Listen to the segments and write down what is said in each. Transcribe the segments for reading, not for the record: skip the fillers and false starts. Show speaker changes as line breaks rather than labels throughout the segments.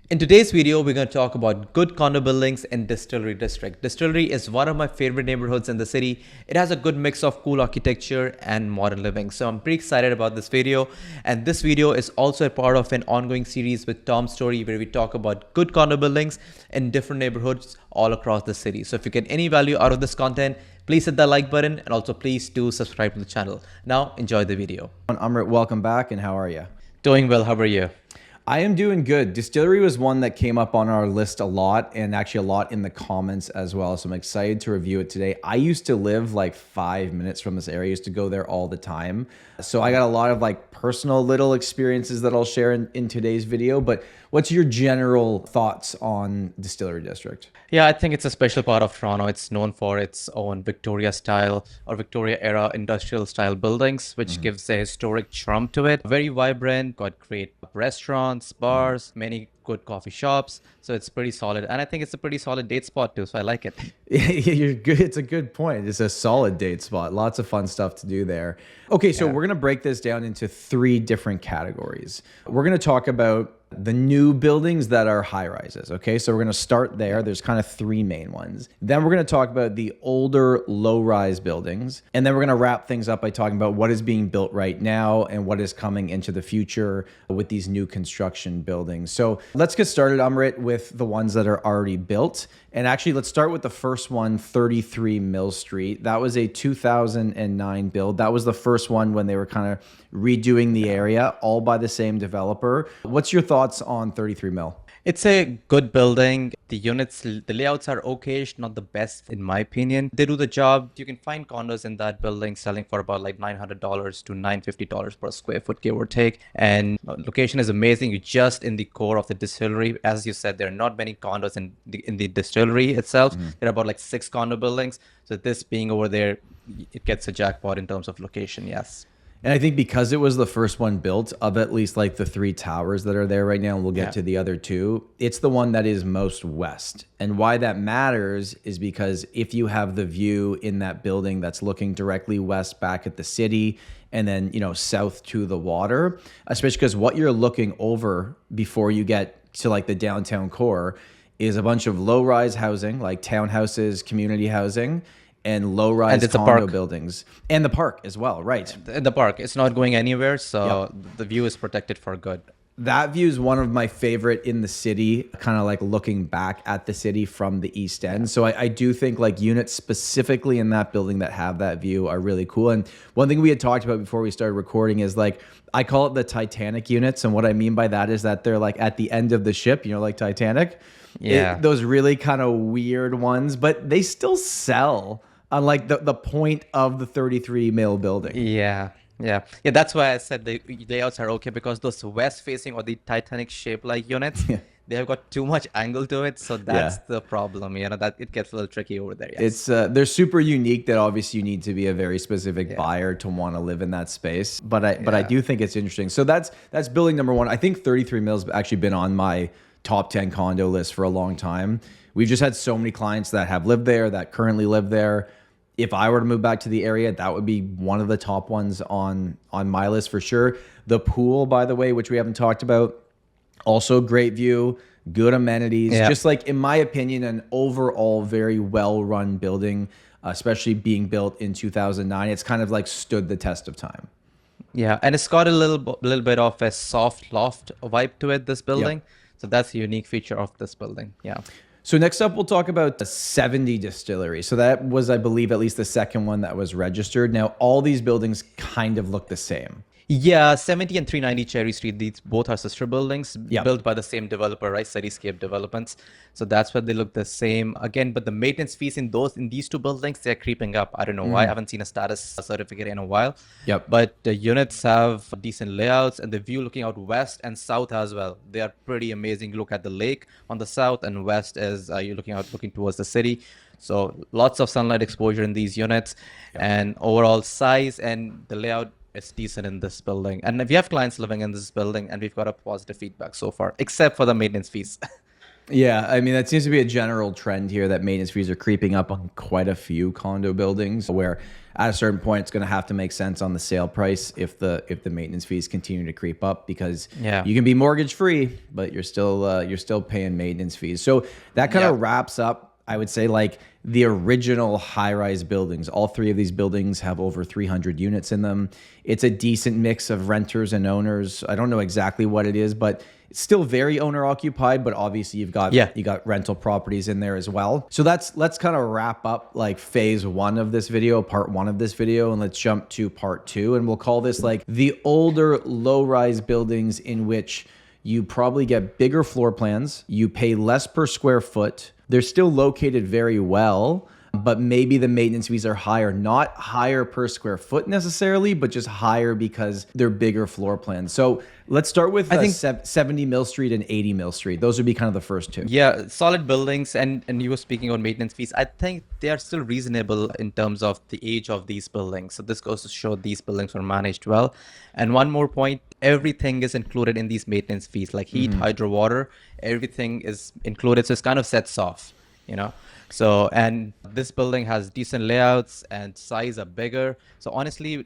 In today's video, we're going to talk about good condo buildings in Distillery District. Distillery is one of my favorite neighborhoods in the city. It has a good mix of cool architecture and modern living. So I'm pretty excited about this video. And this video is also a part of an ongoing series with Tom Story where we talk about good condo buildings in different neighborhoods all across the city. So if you get any value out of this content, please hit that like button and also please do subscribe to the channel. Now enjoy the video.
Amrit, welcome back, and how are you?
Doing well. How are you?
I am doing good. Distillery was one that came up on our list a lot, and actually a lot in the comments as well. So I'm excited to review it today. I used to live like 5 minutes from this area. I used to go there all the time. So I got a lot of like personal little experiences that I'll share in today's video. But what's your general thoughts on Distillery District?
Yeah, I think it's a special part of Toronto. It's known for its own Victoria style or Victoria era industrial style buildings, which gives a historic charm to it. Very vibrant, got great restaurants, bars, many good coffee shops. So it's pretty solid. And I think it's a pretty solid date spot too. So I like it.
You're good. It's a good point. It's a solid date spot. Lots of fun stuff to do there. Okay, so we're going to break this down into 3 different categories. We're going to talk about the new buildings that are high rises. Okay, so we're going to start there. There's kind of 3 main ones. Then we're going to talk about the older low rise buildings. And then we're going to wrap things up by talking about what is being built right now and what is coming into the future with these new construction buildings. So let's get started, Amrit, with the ones that are already built. And actually, let's start with the first one, 33 Mill Street. That was a 2009 build. That was the first one when they were kind of redoing the area, all by the same developer. What's your thoughts on 33 Mill?
It's a good building. The units, the layouts are okayish, not the best in my opinion. They do the job. You can find condos in that building selling for about like $900 to $950 per square foot, give or take. And location is amazing. You're just in the core of the distillery. As you said, there are not many condos in the distillery itself. There are about like 6 condo buildings. So this being over there, it gets a jackpot in terms of location, yes.
And I think because it was the first one built of at least like the 3 towers that are there right now, and we'll get to the other 2, it's the one that is most west. And why that matters is because if you have the view in that building that's looking directly west back at the city and then, you know, south to the water, especially because what you're looking over before you get to like the downtown core is a bunch of low-rise housing, like townhouses, community housing, and low-rise condo buildings, and the park as well, right?
The park, it's not going anywhere, so the view is protected for good.
That view is one of my favorite in the city, kind of like looking back at the city from the East End. So I do think like units specifically in that building that have that view are really cool. And one thing we had talked about before we started recording is like, I call it the Titanic units. And what I mean by that is that they're like at the end of the ship, you know, like Titanic.
Yeah.
Those really kind of weird ones, but they still sell on like the point of the 33 Mill building.
Yeah. That's why I said the layouts are okay, because those west facing or the Titanic shape like units, they have got too much angle to it. So that's the problem, you know, that it gets a little tricky over there. Yes.
It's they're super unique that obviously you need to be a very specific buyer to want to live in that space. But I do think it's interesting. So that's building number 1. I think 33 Mill's actually been on my top 10 condo list for a long time. We've just had so many clients that have lived there, that currently live there. If I were to move back to the area, that would be one of the top ones on my list for sure. The pool, by the way, which we haven't talked about, also great view, good amenities. Just like, in my opinion, an overall very well-run building, especially being built in 2009. It's kind of like stood the test of time.
Yeah, and it's got a little bit of a soft loft vibe to it, this building. So that's a unique feature of this building. Yeah.
So next up, we'll talk about the 70 Distillery. So that was, I believe, at least the second one that was registered. Now, all these buildings kind of look the same.
Yeah, 70 and 390 Cherry Street, these both are sister buildings built by the same developer, right? Cityscape Developments. So that's why they look the same again. But the maintenance fees in these 2 buildings, they're creeping up. I don't know why. I haven't seen a status certificate in a while. But the units have decent layouts, and the view looking out west and south as well. They are pretty amazing. Look at the lake on the south, and west is you're looking towards the city. So lots of sunlight exposure in these units, and overall size and the layout, it's decent in this building. And we have clients living in this building, and we've got a positive feedback so far, except for the maintenance fees.
Yeah, I mean, that seems to be a general trend here that maintenance fees are creeping up on quite a few condo buildings where at a certain point it's going to have to make sense on the sale price if the maintenance fees continue to creep up, because
Yeah.
you can be mortgage free, but you're still paying maintenance fees. So that kind of wraps up, I would say, like the original high-rise buildings. All three of these buildings have over 300 units in them. It's a decent mix of renters and owners. I don't know exactly what it is, but it's still very owner occupied, but obviously you got rental properties in there as well. So let's kind of wrap up like phase one of this video, part one of this video, and let's jump to part two. And we'll call this like the older low-rise buildings, in which you probably get bigger floor plans, you pay less per square foot, they're still located very well, but maybe the maintenance fees are higher, not higher per square foot necessarily, but just higher because they're bigger floor plans. So let's start with I think 70 Mill Street and 80 Mill Street. Those would be kind of the first two.
Yeah, solid buildings. And you were speaking on maintenance fees. I think they are still reasonable in terms of the age of these buildings. So this goes to show these buildings were managed well. And one more point, everything is included in these maintenance fees, like heat, hydro, water, everything is included. So it's kind of sets off, you know. So, and this building has decent layouts and size are bigger. So honestly,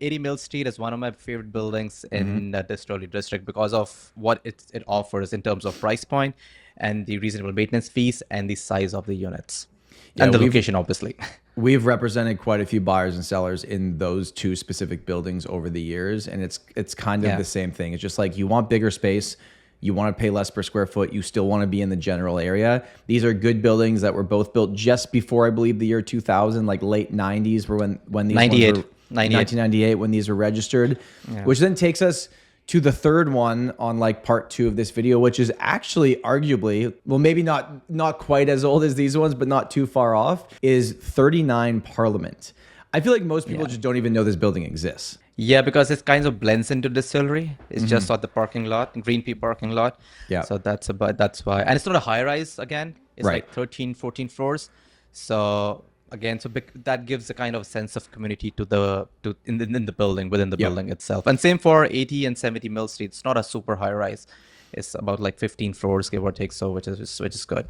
80 Mill Street is one of my favorite buildings in the Distillery district because of what it offers in terms of price point and the reasonable maintenance fees and the size of the units. Yeah, and the location, obviously.
We've represented quite a few buyers and sellers in those two specific buildings over the years. And it's kind of the same thing. It's just like you want bigger space. You want to pay less per square foot. You still want to be in the general area. These are good buildings that were both built just before, I believe, the year 2000, like late 90s, were when these
98,
ones were 1998 when these were registered, which then takes us to the third one on like part two of this video, which is actually arguably, well, maybe not quite as old as these ones, but not too far off, is 39 Parliament. I feel like most people just don't even know this building exists.
Yeah, because it kind of blends into Distillery. It's just on the parking lot, Green Pea parking lot. Yeah. So that's why. And it's not a high rise again. It's like 13, 14 floors. So again, that gives a kind of sense of community to in the building, within the building itself. And same for 80 and 70 Mill Street. It's not a super high rise. It's about like 15 floors, give or take. So which is good.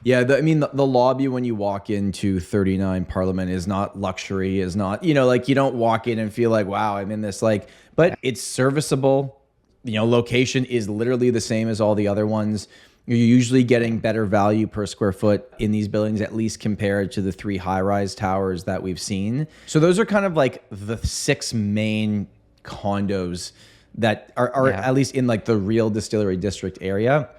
Yeah, I mean, the lobby when you walk into 39 Parliament is not luxury, is not, like you don't walk in and feel like, wow, I'm in this, like, but it's serviceable. Location is literally the same as all the other ones. You're usually getting better value per square foot in these buildings, at least compared to the 3 high-rise towers that we've seen. So those are kind of like the 6 main condos that are at least in like the real Distillery district area.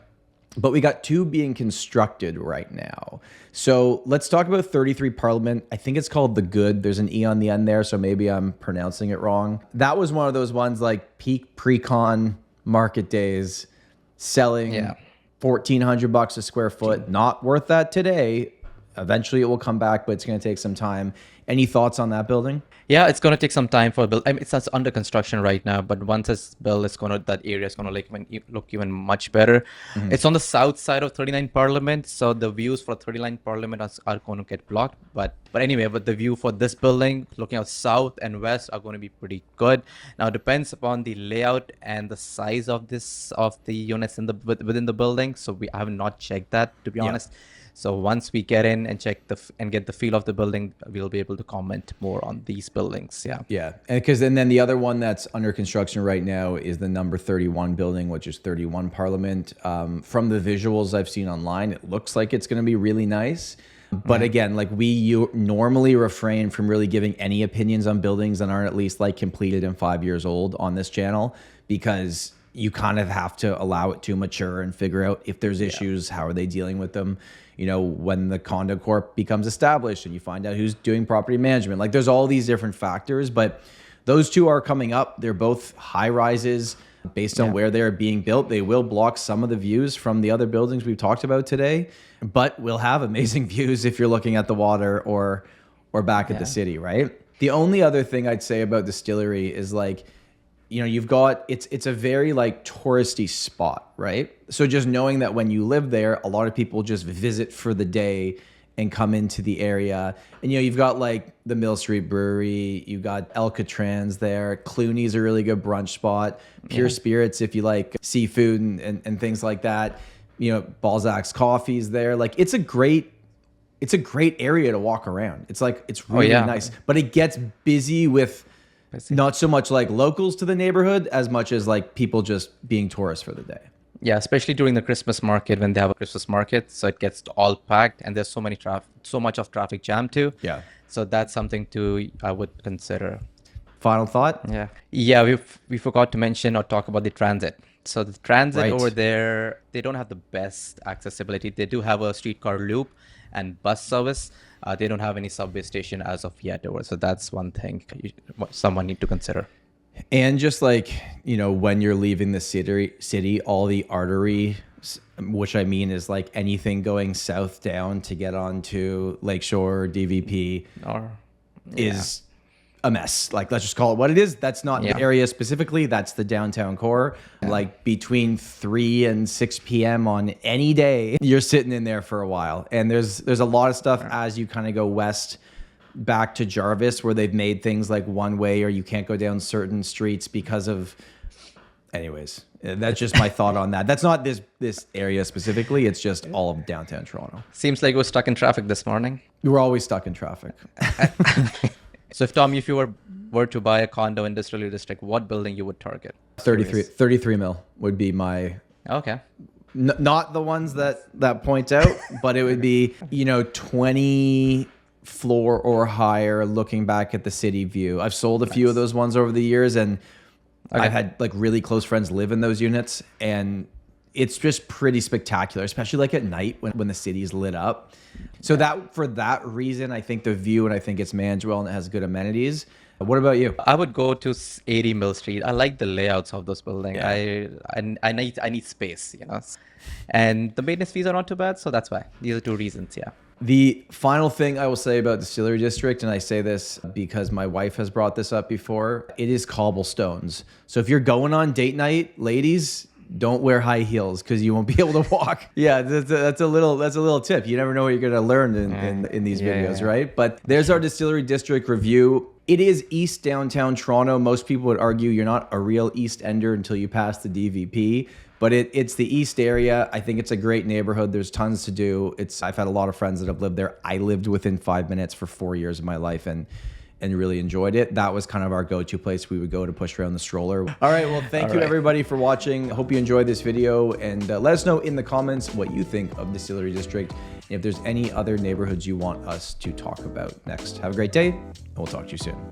But we got 2 being constructed right now. So let's talk about 33 Parliament. I think it's called The Good. There's an E on the end there, so maybe I'm pronouncing it wrong. That was one of those ones like peak pre-con market days, selling $1,400 a square foot. Not worth that today. Eventually it will come back, but it's going to take some time. Any thoughts on that building?
Yeah, it's going to take some time for build. I mean, it's under construction right now, but once it's built, that area is going to look even much better. It's on the south side of 39 Parliament, so the views for 39 Parliament are going to get blocked. But anyway, the view for this building, looking out south and west, are going to be pretty good. Now, it depends upon the layout and the size of the units within the building. So I have not checked that, to be honest. So once we get in and check and get the feel of the building, we'll be able to comment more on these buildings. Yeah.
And then the other one that's under construction right now is the number 31 building, which is 31 Parliament. From the visuals I've seen online, it looks like it's going to be really nice. But again, like we normally refrain from really giving any opinions on buildings that aren't at least like completed and 5 years old on this channel, because you kind of have to allow it to mature and figure out if there's issues, how are they dealing with them. When the condo corp becomes established and you find out who's doing property management, like there's all these different factors, but those 2 are coming up. They're both high rises based on where they're being built. They will block some of the views from the other buildings we've talked about today, but we'll have amazing views if you're looking at the water or back at the city, right? The only other thing I'd say about Distillery is like, you've got, it's a very like touristy spot, right? So just knowing that when you live there, a lot of people just visit for the day and come into the area. And, you've got like the Mill Street Brewery, you got El Catran's there. Clooney's a really good brunch spot. Pure Spirits, if you like seafood and things like that. you know, Balzac's Coffee's there. Like it's a great area to walk around. It's like, it's really nice, but it gets busy with not so much like locals to the neighborhood as much as like people just being tourists for the day.
Yeah, especially during the Christmas market when they have a Christmas market, so it gets all packed and there's so much of traffic jam too.
Yeah.
So that's something I would consider.
Final thought?
Yeah, we forgot to mention or talk about the transit. So the transit over there, they don't have the best accessibility. They do have a streetcar loop and bus service. They don't have any subway station as of yet over. So that's one thing someone need to consider.
And just like, you know, when you're leaving the city, all the artery, which I mean is like anything going south down to get onto Lakeshore, DVP, is a mess. Like, let's just call it what it is. That's not the area specifically. That's the downtown core. Like between 3 and 6 p.m. on any day, you're sitting in there for a while. And there's a lot of stuff as you kind of go west back to Jarvis where they've made things like one way or you can't go down certain streets because of, anyways, that's just my thought on that. That's not this area specifically. It's just all of downtown Toronto.
Seems like we're stuck in traffic this morning.
We were always stuck in traffic.
So if you were to buy a condo in Distillery District, what building you would target?
33 mil would be my...
Okay.
Not the ones that point out, but it would be, you know, 20 floor or higher looking back at the city view. I've sold a few of those ones over the years and I've had like really close friends live in those units and it's just pretty spectacular, especially like at night when the city's lit up. So that for that reason, I think the view and I think it's managed well and it has good amenities. What about you?
I would go to 80 Mill Street. I like the layouts of those buildings. I need space, you know, and the maintenance fees are not too bad. So that's why. These are two reasons. Yeah.
The final thing I will say about Distillery District, and I say this because my wife has brought this up before, it is cobblestones. So if you're going on date night, ladies, don't wear high heels because you won't be able to walk. Yeah, that's a little tip. You never know what you're going to learn in these videos, right? But there's our Distillery District review. It is East Downtown Toronto. Most people would argue you're not a real East Ender until you pass the DVP. But it's the East area. I think it's a great neighborhood. There's tons to do. I've had a lot of friends that have lived there. I lived within 5 minutes for 4 years of my life and really enjoyed it. That was kind of our go-to place we would go to push around the stroller. All right, well, thank you everybody for watching. I hope you enjoyed this video and let us know in the comments what you think of Distillery District and if there's any other neighborhoods you want us to talk about next. Have a great day and we'll talk to you soon.